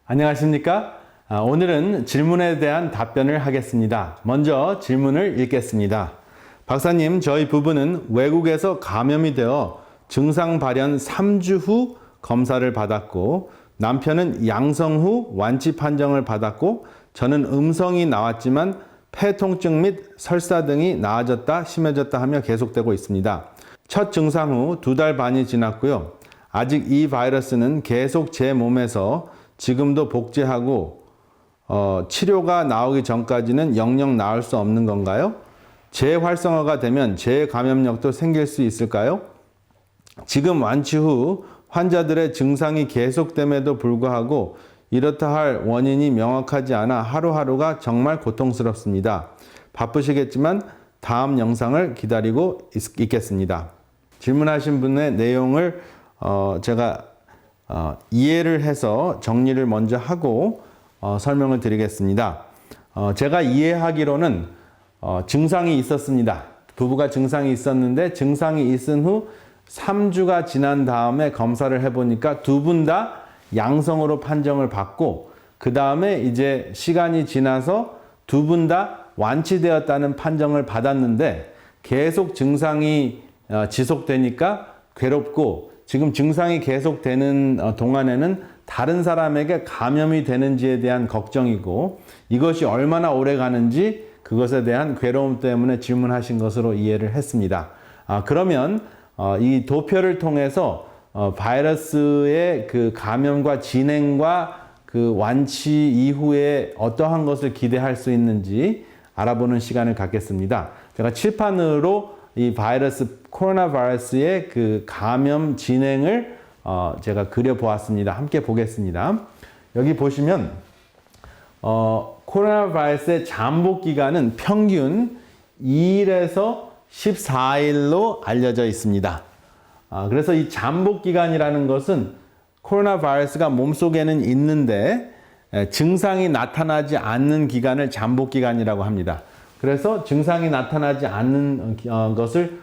안녕하십니까? 오늘은 질문에 대한 답변을 하겠습니다. 먼저 질문을 읽겠습니다. 박사님, 저희 부부는 외국에서 감염이 되어 증상 발현 3주 후 검사를 받았고 남편은 양성 후 완치 판정을 받았고 저는 음성이 나왔지만 폐 통증 및 설사 등이 나아졌다 심해졌다 하며 계속되고 있습니다. 첫 증상 후 2달 반이 지났고요. 아직 이 바이러스는 계속 제 몸에서 지금도 복제하고 치료가 나오기 전까지는 영영 나을 수 없는 건가요? 재활성화가 되면 재감염력도 생길 수 있을까요? 지금 완치 후 환자들의 증상이 계속됨에도 불구하고 이렇다 할 원인이 명확하지 않아 하루하루가 정말 고통스럽습니다. 바쁘시겠지만 다음 영상을 기다리고 있겠습니다. 질문하신 분의 내용을 제가 이해를 해서 정리를 먼저 하고 설명을 드리겠습니다. 제가 이해하기로는 증상이 있었습니다. 부부가 증상이 있었는데 증상이 있은 후 3주가 지난 다음에 검사를 해보니까 두 분 다 양성으로 판정을 받고 그 다음에 이제 시간이 지나서 두 분 다 완치되었다는 판정을 받았는데 계속 증상이 지속되니까 괴롭고 지금 증상이 계속되는 동안에는 다른 사람에게 감염이 되는지에 대한 걱정이고 이것이 얼마나 오래 가는지 그것에 대한 괴로움 때문에 질문하신 것으로 이해를 했습니다. 그러면 이 도표를 통해서 바이러스의 그 감염과 진행과 그 완치 이후에 어떠한 것을 기대할 수 있는지 알아보는 시간을 갖겠습니다. 제가 칠판으로 이 코로나 바이러스의 그 감염 진행을 제가 그려보았습니다. 함께 보겠습니다. 여기 보시면 코로나 바이러스의 잠복 기간은 평균 2일에서 14일로 알려져 있습니다. 그래서 이 잠복 기간이라는 것은 코로나 바이러스가 몸속에는 있는데 증상이 나타나지 않는 기간을 잠복 기간이라고 합니다. 그래서 증상이 나타나지 않는 것을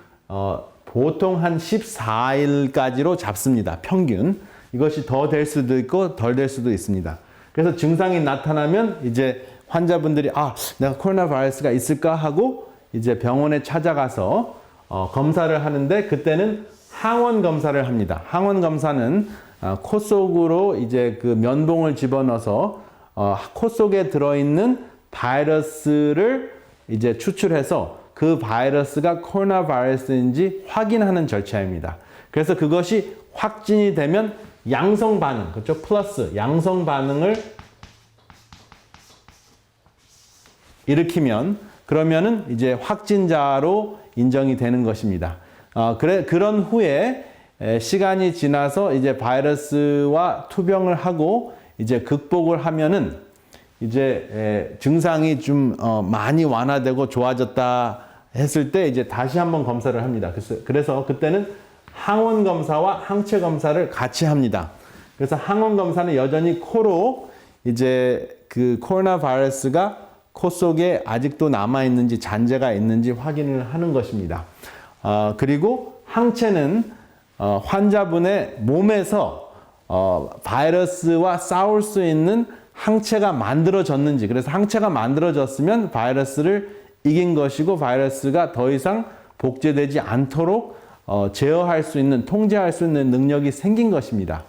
보통 한 14일까지로 잡습니다. 평균. 이것이 더 될 수도 있고 덜 될 수도 있습니다. 그래서 증상이 나타나면 이제 환자분들이 내가 코로나 바이러스가 있을까 하고 이제 병원에 찾아가서 검사를 하는데 그때는 항원 검사를 합니다. 항원 검사는 코 속으로 이제 그 면봉을 집어넣어서 코 속에 들어있는 바이러스를 이제 추출해서 그 바이러스가 코로나 바이러스인지 확인하는 절차입니다. 그래서 그것이 확진이 되면 양성 반응, 그렇죠? 플러스 양성 반응을 일으키면 그러면은 이제 확진자로 인정이 되는 것입니다. 그런 후에 시간이 지나서 이제 바이러스와 투병을 하고 이제 극복을 하면은 이제 증상이 좀 많이 완화되고 좋아졌다 했을 때 이제 다시 한번 검사를 합니다. 그래서 그때는 항원 검사와 항체 검사를 같이 합니다. 그래서 항원 검사는 여전히 코로 이제 그 코로나 바이러스가 코 속에 아직도 남아 있는지 잔재가 있는지 확인을 하는 것입니다. 그리고 항체는 환자분의 몸에서 바이러스와 싸울 수 있는 항체가 만들어졌는지, 그래서 항체가 만들어졌으면 바이러스를 이긴 것이고 바이러스가 더 이상 복제되지 않도록 제어할 수 있는, 통제할 수 있는 능력이 생긴 것입니다.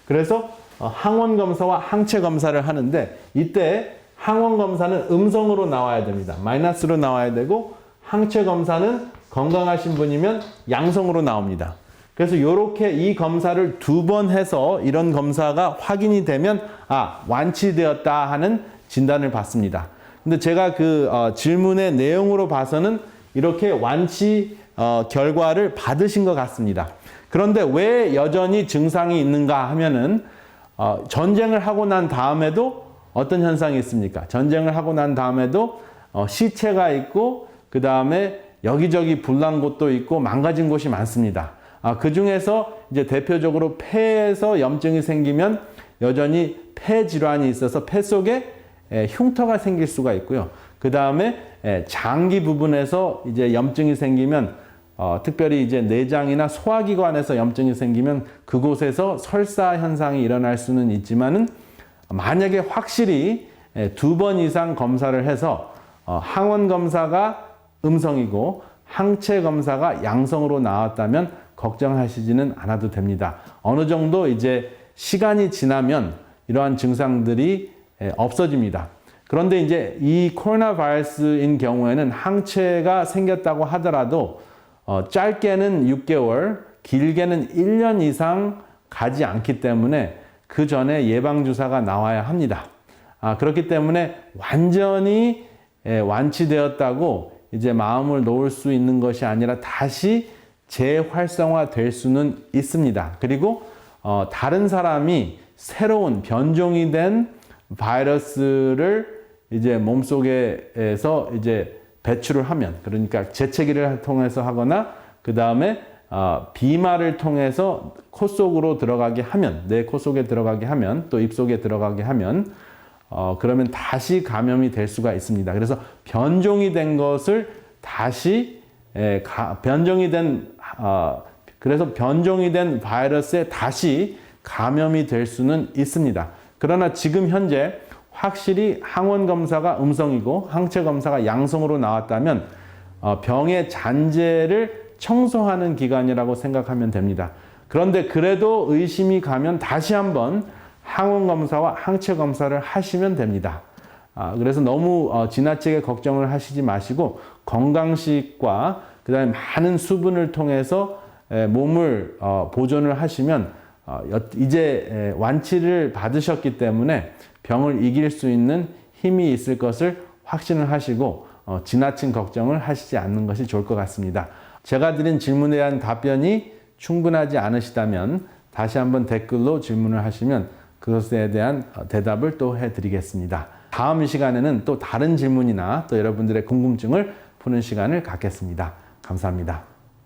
그래서 항원 검사와 항체 검사를 하는데 이때 항원 검사는 음성으로 나와야 됩니다. 마이너스로 나와야 되고 항체 검사는 건강하신 분이면 양성으로 나옵니다. 그래서 이렇게 이 검사를 2번 해서 이런 검사가 확인이 되면 완치되었다 하는 진단을 받습니다. 근데 제가 그 질문의 내용으로 봐서는 이렇게 완치 결과를 받으신 것 같습니다. 그런데 왜 여전히 증상이 있는가 하면은 전쟁을 하고 난 다음에도 어떤 현상이 있습니까? 전쟁을 하고 난 다음에도 시체가 있고 그 다음에 여기저기 불난 곳도 있고 망가진 곳이 많습니다. 그 중에서 이제 대표적으로 폐에서 염증이 생기면 여전히 폐 질환이 있어서 폐 속에 흉터가 생길 수가 있고요. 그 다음에 장기 부분에서 이제 염증이 생기면 특별히 이제 내장이나 소화기관에서 염증이 생기면 그곳에서 설사 현상이 일어날 수는 있지만은 만약에 확실히 2번 이상 검사를 해서 항원 검사가 음성이고 항체 검사가 양성으로 나왔다면 걱정하시지는 않아도 됩니다. 어느 정도 이제 시간이 지나면 이러한 증상들이 없어집니다. 그런데 이제 이 코로나 바이러스인 경우에는 항체가 생겼다고 하더라도 짧게는 6개월, 길게는 1년 이상 가지 않기 때문에 그 전에 예방주사가 나와야 합니다. 그렇기 때문에 완전히 완치되었다고 이제 마음을 놓을 수 있는 것이 아니라 다시 재활성화 될 수는 있습니다. 그리고 다른 사람이 새로운 변종이 된 바이러스를 이제 몸속에서 이제 배출을 하면, 그러니까 재채기를 통해서 하거나 그 다음에 비말을 통해서 코 속으로 들어가게 하면, 내 코 속에 들어가게 하면, 또 입 속에 들어가게 하면 그러면 다시 감염이 될 수가 있습니다. 그래서 변종이 된 것을 다시 그래서 변종이 된 바이러스에 다시 감염이 될 수는 있습니다. 그러나 지금 현재 확실히 항원 검사가 음성이고 항체 검사가 양성으로 나왔다면 병의 잔재를 청소하는 기간이라고 생각하면 됩니다. 그런데 그래도 의심이 가면 다시 한번 항원 검사와 항체 검사를 하시면 됩니다. 그래서 너무 지나치게 걱정을 하시지 마시고 건강식과 그 다음에 많은 수분을 통해서 몸을 보존을 하시면 이제 완치를 받으셨기 때문에 병을 이길 수 있는 힘이 있을 것을 확신을 하시고 지나친 걱정을 하시지 않는 것이 좋을 것 같습니다. 제가 드린 질문에 대한 답변이 충분하지 않으시다면 다시 한번 댓글로 질문을 하시면 그것에 대한 대답을 또 해드리겠습니다. 다음 시간에는 또 다른 질문이나 또 여러분들의 궁금증을 푸는 시간을 갖겠습니다. 감사합니다.